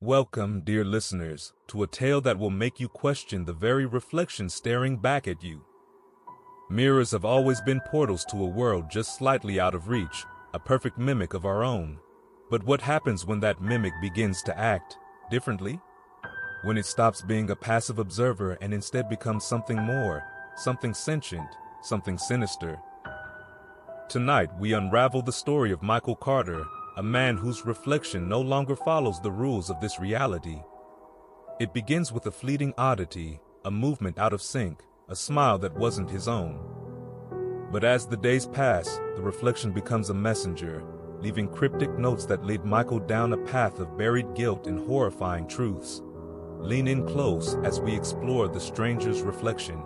Welcome, dear listeners, to a tale that will make you question the very reflection staring back at you. Mirrors have always been portals to a world just slightly out of reach, a perfect mimic of our own. But what happens when that mimic begins to act differently? When it stops being a passive observer and instead becomes something more, something sentient, something sinister. Tonight, we unravel the story of Michael Carter, a man whose reflection no longer follows the rules of this reality. It begins with a fleeting oddity, a movement out of sync, a smile that wasn't his own. But as the days pass, the reflection becomes a messenger, leaving cryptic notes that lead Michael down a path of buried guilt and horrifying truths. Lean in close as we explore the stranger's reflection.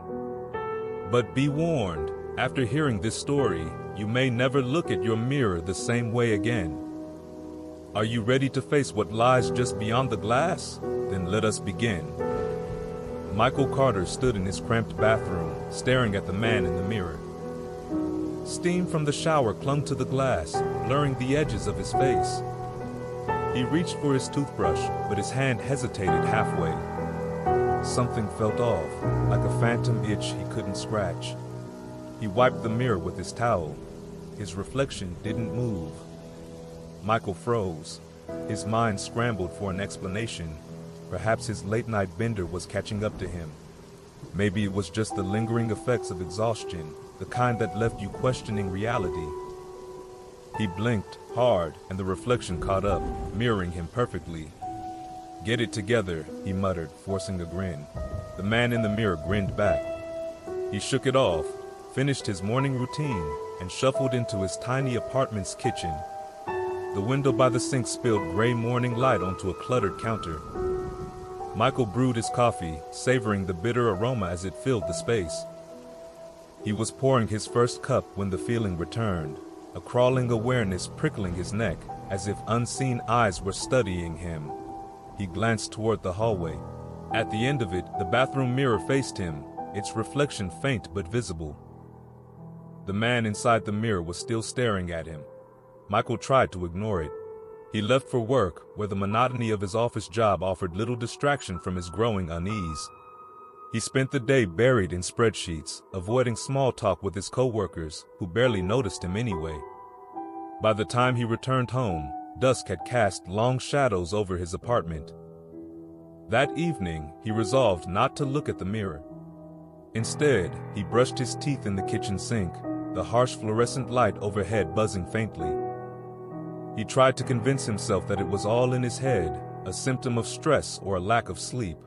But be warned, after hearing this story, you may never look at your mirror the same way again. Are you ready to face what lies just beyond the glass? Then let us begin. Michael Carter stood in his cramped bathroom, staring at the man in the mirror. Steam from the shower clung to the glass, blurring the edges of his face. He reached for his toothbrush, but his hand hesitated halfway. Something felt off, like a phantom itch he couldn't scratch. He wiped the mirror with his towel. His reflection didn't move. Michael froze. His mind scrambled for an explanation. Perhaps his late-night bender was catching up to him. Maybe it was just the lingering effects of exhaustion, the kind that left you questioning reality. He blinked hard, and the reflection caught up, mirroring him perfectly. "Get it together," he muttered, forcing a grin. The man in the mirror grinned back. He shook it off, finished his morning routine, and shuffled into his tiny apartment's kitchen. The window by the sink spilled gray morning light onto a cluttered counter. Michael brewed his coffee, savoring the bitter aroma as it filled the space. He was pouring his first cup when the feeling returned, a crawling awareness prickling his neck, as if unseen eyes were studying him. He glanced toward the hallway. At the end of it, the bathroom mirror faced him, its reflection faint but visible. The man inside the mirror was still staring at him. Michael tried to ignore it. He left for work, where the monotony of his office job offered little distraction from his growing unease. He spent the day buried in spreadsheets, avoiding small talk with his coworkers, who barely noticed him anyway. By the time he returned home, dusk had cast long shadows over his apartment. That evening, he resolved not to look at the mirror. Instead, he brushed his teeth in the kitchen sink, the harsh fluorescent light overhead buzzing faintly. He tried to convince himself that it was all in his head, a symptom of stress or a lack of sleep.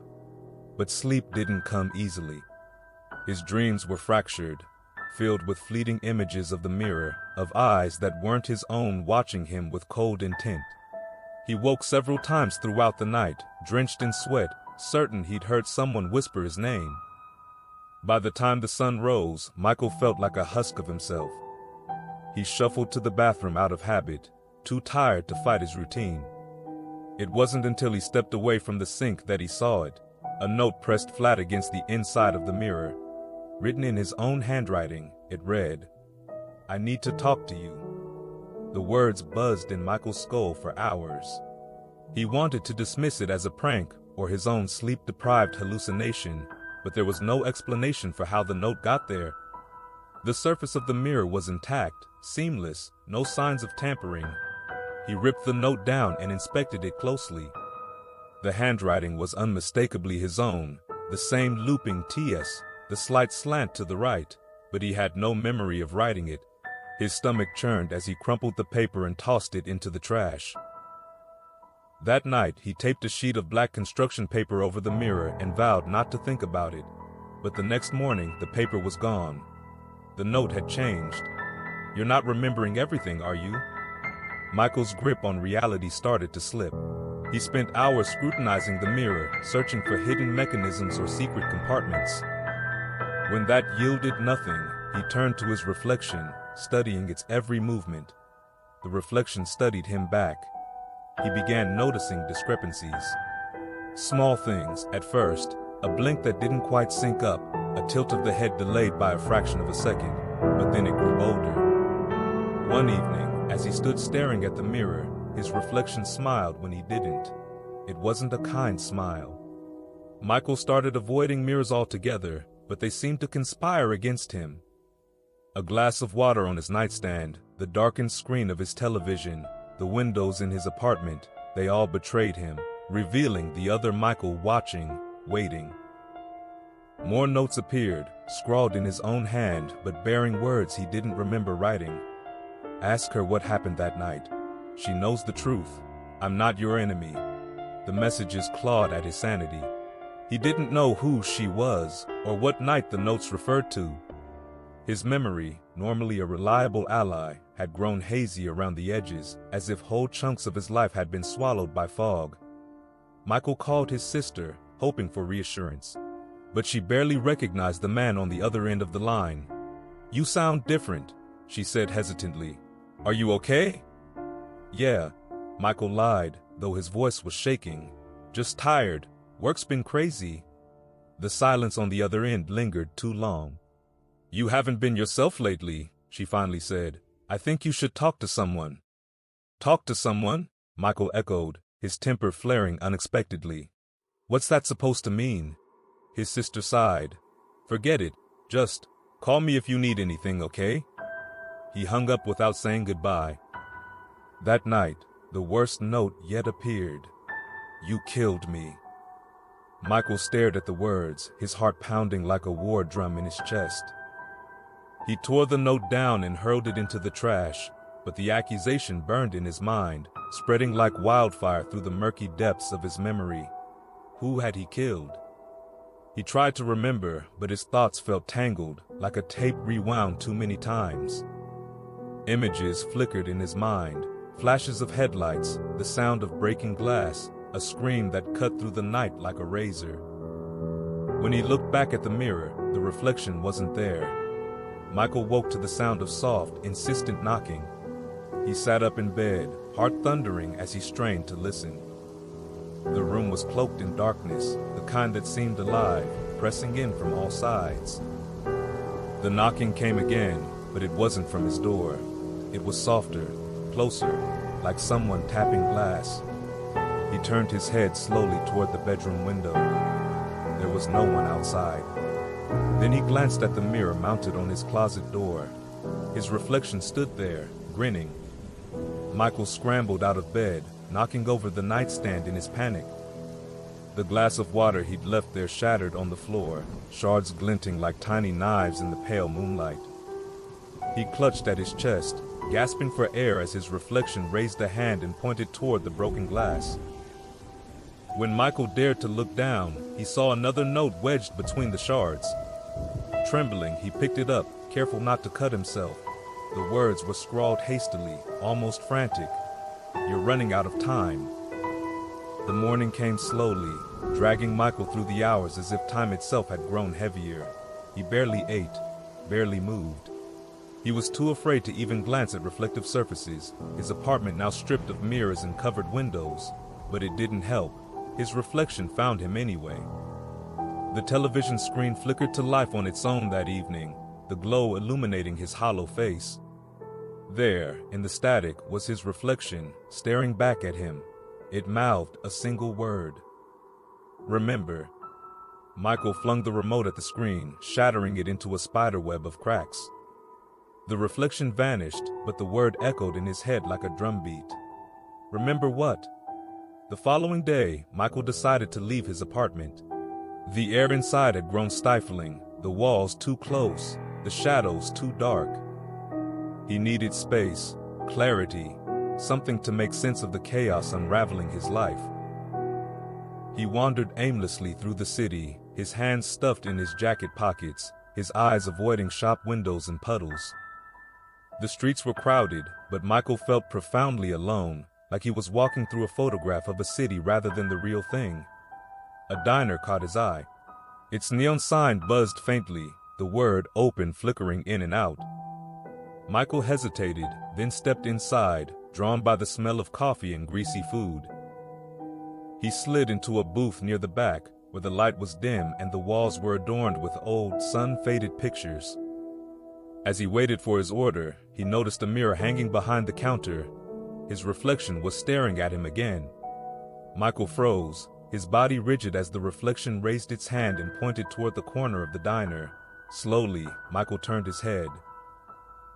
But sleep didn't come easily. His dreams were fractured, filled with fleeting images of the mirror, of eyes that weren't his own watching him with cold intent. He woke several times throughout the night, drenched in sweat, certain he'd heard someone whisper his name. By the time the sun rose, Michael felt like a husk of himself. He shuffled to the bathroom out of habit, too tired to fight his routine. It wasn't until he stepped away from the sink that he saw it, a note pressed flat against the inside of the mirror. Written in his own handwriting, it read, "I need to talk to you." The words buzzed in Michael's skull for hours. He wanted to dismiss it as a prank or his own sleep-deprived hallucination, but there was no explanation for how the note got there. The surface of the mirror was intact, seamless, no signs of tampering. He ripped the note down and inspected it closely. The handwriting was unmistakably his own, the same looping TS, the slight slant to the right, but he had no memory of writing it. His stomach churned as he crumpled the paper and tossed it into the trash. That night, he taped a sheet of black construction paper over the mirror and vowed not to think about it. But the next morning, the paper was gone. The note had changed. "You're not remembering everything, are you?" Michael's grip on reality started to slip. He spent hours scrutinizing the mirror, searching for hidden mechanisms or secret compartments. When that yielded nothing, he turned to his reflection, studying its every movement. The reflection studied him back. He began noticing discrepancies. Small things, at first, a blink that didn't quite sync up, a tilt of the head delayed by a fraction of a second, but then it grew bolder. One evening, as he stood staring at the mirror, his reflection smiled when he didn't. it wasn't a kind smile. Michael started avoiding mirrors altogether, but they seemed to conspire against him. A glass of water on his nightstand, the darkened screen of his television, the windows in his apartment, they all betrayed him, revealing the other Michael watching, waiting. More notes appeared, scrawled in his own hand but bearing words he didn't remember writing. Ask her what happened that night. She knows the truth. I'm not your enemy. The messages clawed at his sanity. He didn't know who she was or what night the notes referred to. His memory, normally a reliable ally, had grown hazy around the edges, as if whole chunks of his life had been swallowed by fog. Michael called his sister, hoping for reassurance. But she barely recognized the man on the other end of the line. "You sound different," she said hesitantly. "Are you okay?" "Yeah," Michael lied, though his voice was shaking. "Just tired. Work's been crazy." The silence on the other end lingered too long. "You haven't been yourself lately," she finally said. "I think you should talk to someone." "Talk to someone?" Michael echoed, his temper flaring unexpectedly. "What's that supposed to mean?" His sister sighed. "Forget it. Just call me if you need anything, okay?" He hung up without saying goodbye. That night, the worst note yet appeared. "You killed me." Michael stared at the words, his heart pounding like a war drum in his chest. He tore the note down and hurled it into the trash, but the accusation burned in his mind, spreading like wildfire through the murky depths of his memory. Who had he killed? He tried to remember, but his thoughts felt tangled, like a tape rewound too many times. Images flickered in his mind, flashes of headlights, the sound of breaking glass, a scream that cut through the night like a razor. When he looked back at the mirror, the reflection wasn't there. Michael woke to the sound of soft, insistent knocking. He sat up in bed, heart thundering as he strained to listen. The room was cloaked in darkness, the kind that seemed alive, pressing in from all sides. The knocking came again, but it wasn't from his door. It was softer, closer, like someone tapping glass. He turned his head slowly toward the bedroom window. There was no one outside. Then he glanced at the mirror mounted on his closet door. His reflection stood there, grinning. Michael scrambled out of bed, knocking over the nightstand in his panic. The glass of water he'd left there shattered on the floor, shards glinting like tiny knives in the pale moonlight. He clutched at his chest, gasping for air as his reflection raised a hand and pointed toward the broken glass. When Michael dared to look down, he saw another note wedged between the shards. Trembling, he picked it up, careful not to cut himself. The words were scrawled hastily, almost frantic. "You're running out of time." The morning came slowly, dragging Michael through the hours as if time itself had grown heavier. He barely ate, barely moved. He was too afraid to even glance at reflective surfaces, his apartment now stripped of mirrors and covered windows. But it didn't help. His reflection found him anyway. The television screen flickered to life on its own that evening, the glow illuminating his hollow face. There, in the static, was his reflection, staring back at him. It mouthed a single word. "Remember." Michael flung the remote at the screen, shattering it into a spiderweb of cracks. The reflection vanished, but the word echoed in his head like a drumbeat. Remember what? The following day, Michael decided to leave his apartment. The air inside had grown stifling, the walls too close, the shadows too dark. He needed space, clarity, something to make sense of the chaos unraveling his life. He wandered aimlessly through the city, his hands stuffed in his jacket pockets, his eyes avoiding shop windows and puddles. The streets were crowded, but Michael felt profoundly alone, like he was walking through a photograph of a city rather than the real thing. A diner caught his eye. Its neon sign buzzed faintly, the word "open" flickering in and out. Michael hesitated, then stepped inside, drawn by the smell of coffee and greasy food. He slid into a booth near the back, where the light was dim and the walls were adorned with old, sun-faded pictures. As he waited for his order, he noticed a mirror hanging behind the counter. His reflection was staring at him again. Michael froze, his body rigid as the reflection raised its hand and pointed toward the corner of the diner. Slowly, Michael turned his head.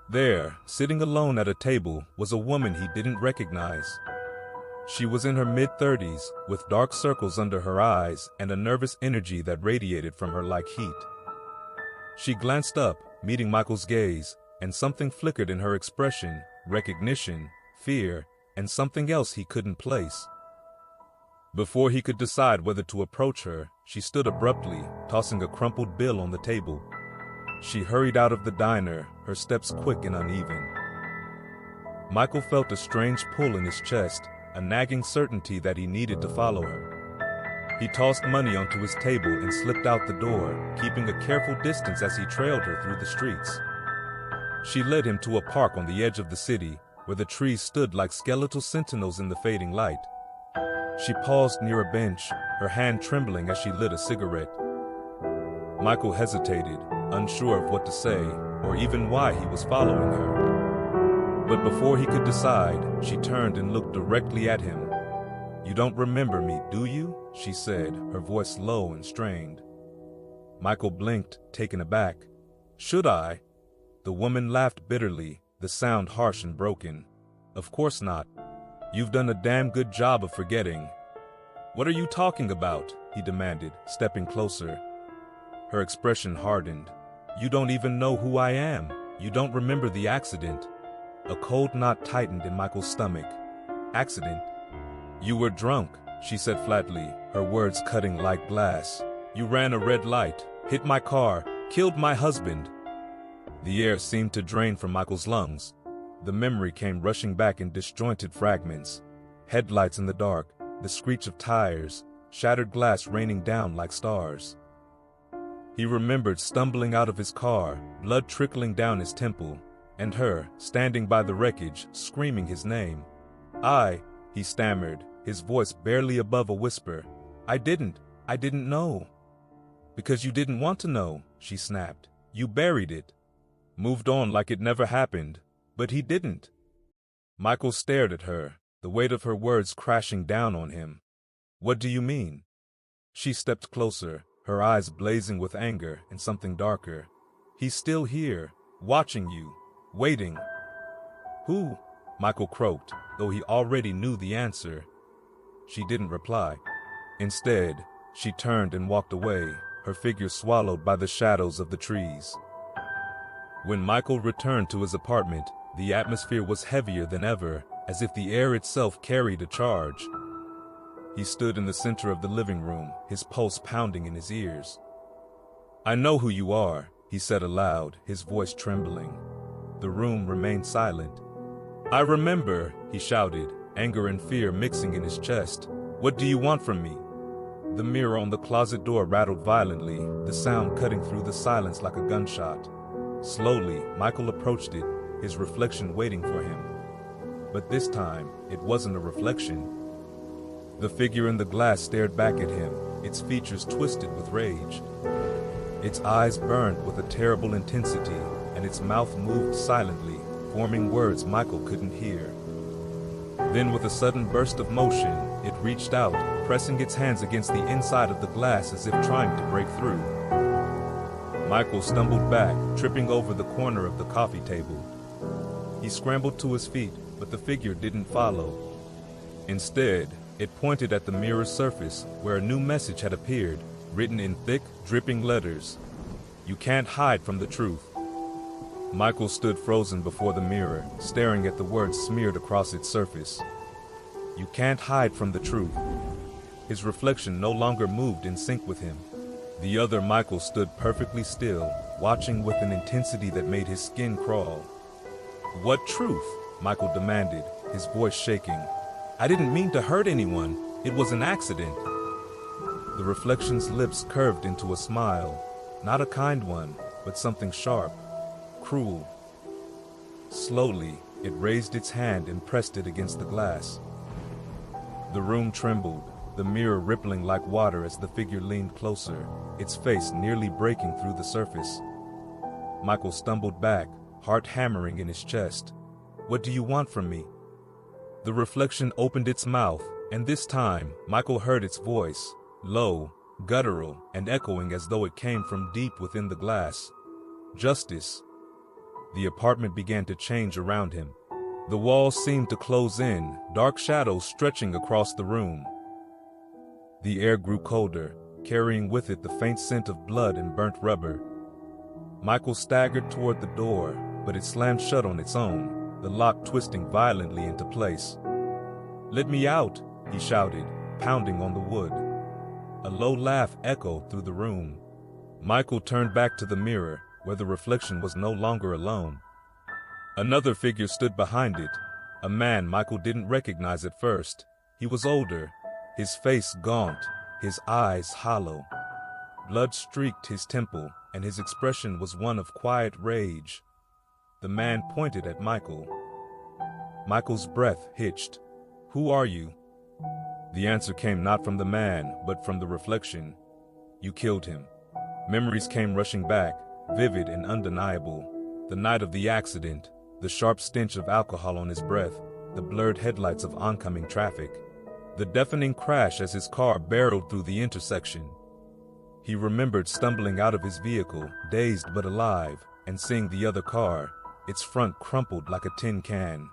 There, sitting alone at a table, was a woman he didn't recognize. She was in her mid-30s, with dark circles under her eyes and a nervous energy that radiated from her like heat. She glanced up, meeting Michael's gaze, and something flickered in her expression: recognition, fear, and something else he couldn't place. Before he could decide whether to approach her, she stood abruptly, tossing a crumpled bill on the table. She hurried out of the diner, her steps quick and uneven. Michael felt a strange pull in his chest, a nagging certainty that he needed to follow her. He tossed money onto his table and slipped out the door, keeping a careful distance as he trailed her through the streets. She led him to a park on the edge of the city, where the trees stood like skeletal sentinels in the fading light. She paused near a bench, her hand trembling as she lit a cigarette. Michael hesitated, unsure of what to say, or even why he was following her. But before he could decide, she turned and looked directly at him. "You don't remember me, do you?" she said, her voice low and strained. Michael blinked, taken aback. "Should I?" The woman laughed bitterly, the sound harsh and broken. "Of course not. You've done a damn good job of forgetting." "What are you talking about?" he demanded, stepping closer. Her expression hardened. "You don't even know who I am. You don't remember the accident." A cold knot tightened in Michael's stomach. "Accident?" "You were drunk," she said flatly, her words cutting like glass. "You ran a red light, hit my car, killed my husband." The air seemed to drain from Michael's lungs. The memory came rushing back in disjointed fragments. Headlights in the dark, the screech of tires, shattered glass raining down like stars. He remembered stumbling out of his car, blood trickling down his temple, and her, standing by the wreckage, screaming his name. He stammered, his voice barely above a whisper. I didn't know." "Because you didn't want to know," she snapped. "You buried it. Moved on like it never happened. But he didn't." Michael stared at her, the weight of her words crashing down on him. "What do you mean?" She stepped closer, her eyes blazing with anger and something darker. "He's still here, watching you. Waiting." "Who?" Michael croaked, though he already knew the answer. She didn't reply. Instead, she turned and walked away, her figure swallowed by the shadows of the trees. When Michael returned to his apartment, the atmosphere was heavier than ever, as if the air itself carried a charge. He stood in the center of the living room, his pulse pounding in his ears. "I know who you are," he said aloud, his voice trembling. The room remained silent. "I remember," he shouted, anger and fear mixing in his chest. "What do you want from me?" The mirror on the closet door rattled violently, the sound cutting through the silence like a gunshot. Slowly, Michael approached it, his reflection waiting for him. But this time, it wasn't a reflection. The figure in the glass stared back at him, its features twisted with rage. Its eyes burned with a terrible intensity, and its mouth moved silently, forming words Michael couldn't hear. Then with a sudden burst of motion, it reached out, pressing its hands against the inside of the glass as if trying to break through. Michael stumbled back, tripping over the corner of the coffee table. He scrambled to his feet, but the figure didn't follow. Instead, it pointed at the mirror's surface, where a new message had appeared, written in thick, dripping letters. "You can't hide from the truth." Michael stood frozen before the mirror, staring at the words smeared across its surface. "You can't hide from the truth." His reflection no longer moved in sync with him. The other Michael stood perfectly still, watching with an intensity that made his skin crawl. "What truth?" Michael demanded, his voice shaking. "I didn't mean to hurt anyone. It was an accident." The reflection's lips curved into a smile, not a kind one, but something sharp, cruel. Slowly, it raised its hand and pressed it against the glass. The room trembled, the mirror rippling like water as the figure leaned closer, its face nearly breaking through the surface. Michael stumbled back, heart hammering in his chest. "What do you want from me?" The reflection opened its mouth, And this time, Michael heard its voice, low, guttural, and echoing as though it came from deep within the glass. Justice. The apartment began to change around him. The walls seemed to close in, dark shadows stretching across the room. The air grew colder, carrying with it the faint scent of blood and burnt rubber. Michael staggered toward the door, but it slammed shut on its own, the lock twisting violently into place. "Let me out," he shouted, pounding on the wood. A low laugh echoed through the room. Michael turned back to the mirror, where the reflection was no longer alone. Another figure stood behind it, a man Michael didn't recognize at first. He was older, his face gaunt, his eyes hollow. Blood streaked his temple, and his expression was one of quiet rage. The man pointed at Michael. Michael's breath hitched. "Who are you?" The answer came not from the man, but from the reflection. "You killed him." Memories came rushing back, vivid and undeniable. The night of the accident, the sharp stench of alcohol on his breath, the blurred headlights of oncoming traffic, the deafening crash as his car barreled through the intersection. He remembered stumbling out of his vehicle, dazed but alive, and seeing the other car, its front crumpled like a tin can.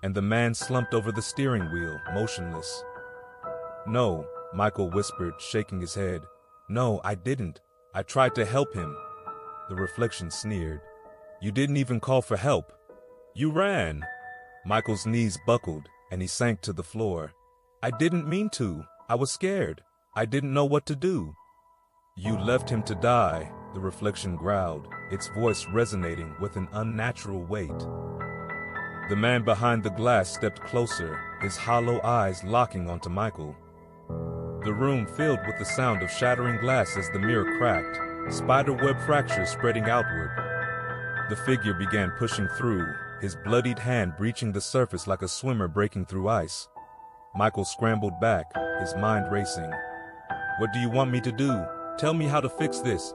And the man slumped over the steering wheel, motionless. "No," Michael whispered, shaking his head. "No, I didn't. I tried to help him." The reflection sneered. "You didn't even call for help. You ran." Michael's knees buckled, and he sank to the floor. "I didn't mean to. I was scared. I didn't know what to do." "You left him to die," the reflection growled, its voice resonating with an unnatural weight. The man behind the glass stepped closer, his hollow eyes locking onto Michael. The room filled with the sound of shattering glass as the mirror cracked, spiderweb fractures spreading outward. The figure began pushing through, his bloodied hand breaching the surface like a swimmer breaking through ice. Michael scrambled back, his mind racing. "What do you want me to do? Tell me how to fix this."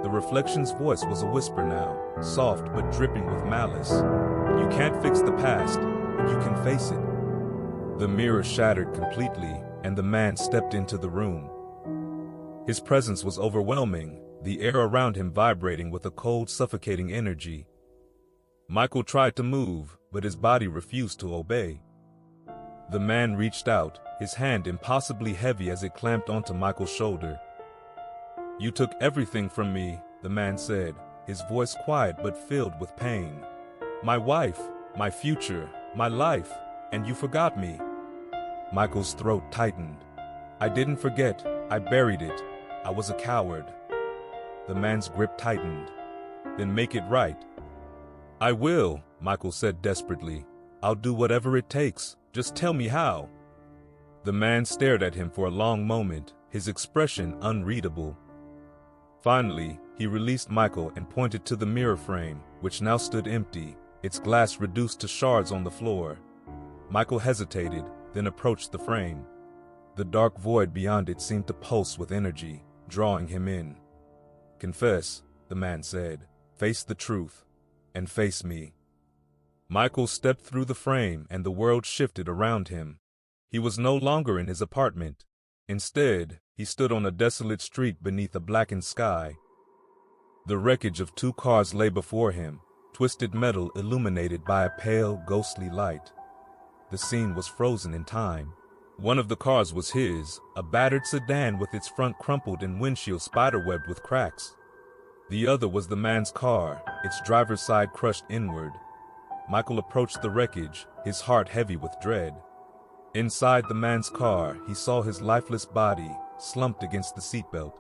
The reflection's voice was a whisper now, soft but dripping with malice. "You can't fix the past, but you can face it." The mirror shattered completely, and the man stepped into the room. His presence was overwhelming, the air around him vibrating with a cold, suffocating energy. Michael tried to move, but his body refused to obey. The man reached out, his hand impossibly heavy as it clamped onto Michael's shoulder. "You took everything from me," the man said, his voice quiet but filled with pain. "My wife, my future, my life, and you forgot me." Michael's throat tightened. "I didn't forget, I buried it. I was a coward." The man's grip tightened. "Then make it right." "I will," Michael said desperately. "I'll do whatever it takes. Just tell me how." The man stared at him for a long moment, his expression unreadable. Finally, he released Michael and pointed to the mirror frame, which now stood empty, its glass reduced to shards on the floor. Michael hesitated, then approached the frame. The dark void beyond it seemed to pulse with energy, drawing him in. "Confess," the man said. "Face the truth. And face me." Michael stepped through the frame and the world shifted around him. He was no longer in his apartment. Instead, he stood on a desolate street beneath a blackened sky. The wreckage of 2 cars lay before him, twisted metal illuminated by a pale, ghostly light. The scene was frozen in time. One of the cars was his, a battered sedan with its front crumpled and windshield spiderwebbed with cracks. The other was the man's car, its driver's side crushed inward. Michael approached the wreckage, his heart heavy with dread. Inside the man's car, he saw his lifeless body, slumped against the seatbelt.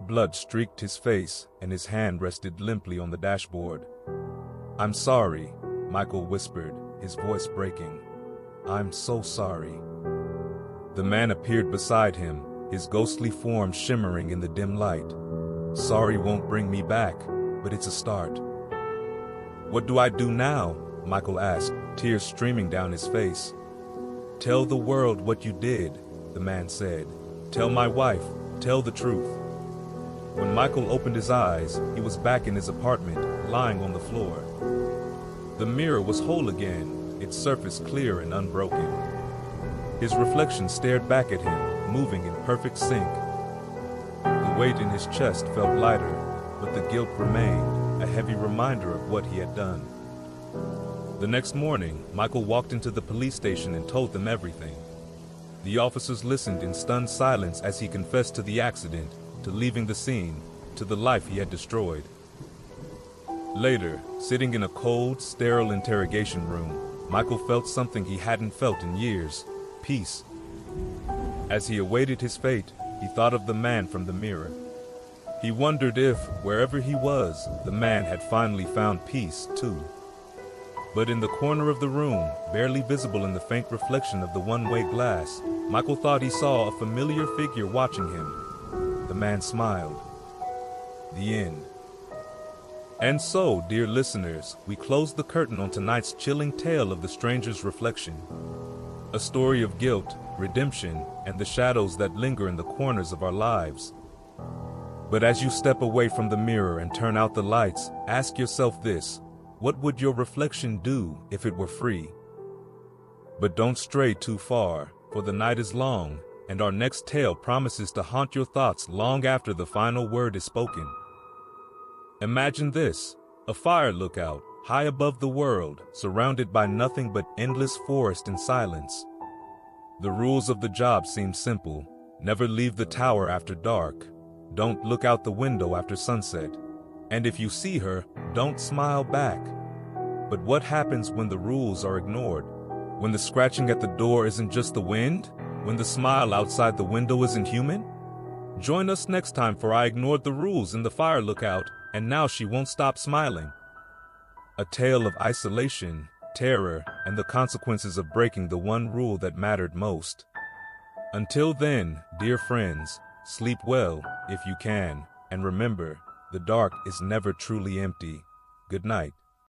Blood streaked his face, and his hand rested limply on the dashboard. "I'm sorry," Michael whispered, his voice breaking. "I'm so sorry." The man appeared beside him, his ghostly form shimmering in the dim light. "Sorry won't bring me back, but it's a start." "What do I do now?" Michael asked, tears streaming down his face. "Tell the world what you did," the man said. "Tell my wife, tell the truth." When Michael opened his eyes, he was back in his apartment, lying on the floor. The mirror was whole again, its surface clear and unbroken. His reflection stared back at him, moving in perfect sync. The weight in his chest felt lighter, but the guilt remained, a heavy reminder of what he had done. The next morning, Michael walked into the police station and told them everything. The officers listened in stunned silence as he confessed to the accident, to leaving the scene, to the life he had destroyed. Later, sitting in a cold, sterile interrogation room, Michael felt something he hadn't felt in years: peace. As he awaited his fate, he thought of the man from the mirror. He wondered if, wherever he was, the man had finally found peace, too. But in the corner of the room, barely visible in the faint reflection of the one-way glass, Michael thought he saw a familiar figure watching him. The man smiled. The end. And so, dear listeners, we close the curtain on tonight's chilling tale of the stranger's reflection. A story of guilt, redemption, and the shadows that linger in the corners of our lives. But as you step away from the mirror and turn out the lights, ask yourself this: what would your reflection do if it were free? But don't stray too far, for the night is long, and our next tale promises to haunt your thoughts long after the final word is spoken. Imagine this: a fire lookout, high above the world, surrounded by nothing but endless forest and silence. The rules of the job seem simple. Never leave the tower after dark. Don't look out the window after sunset. And if you see her, don't smile back. But what happens when the rules are ignored? When the scratching at the door isn't just the wind? When the smile outside the window isn't human? Join us next time for I ignored the rules in the fire lookout, and now she won't stop smiling. A tale of isolation, terror, and the consequences of breaking the one rule that mattered most. Until then, dear friends, sleep well if you can, and remember, the dark is never truly empty. Good night.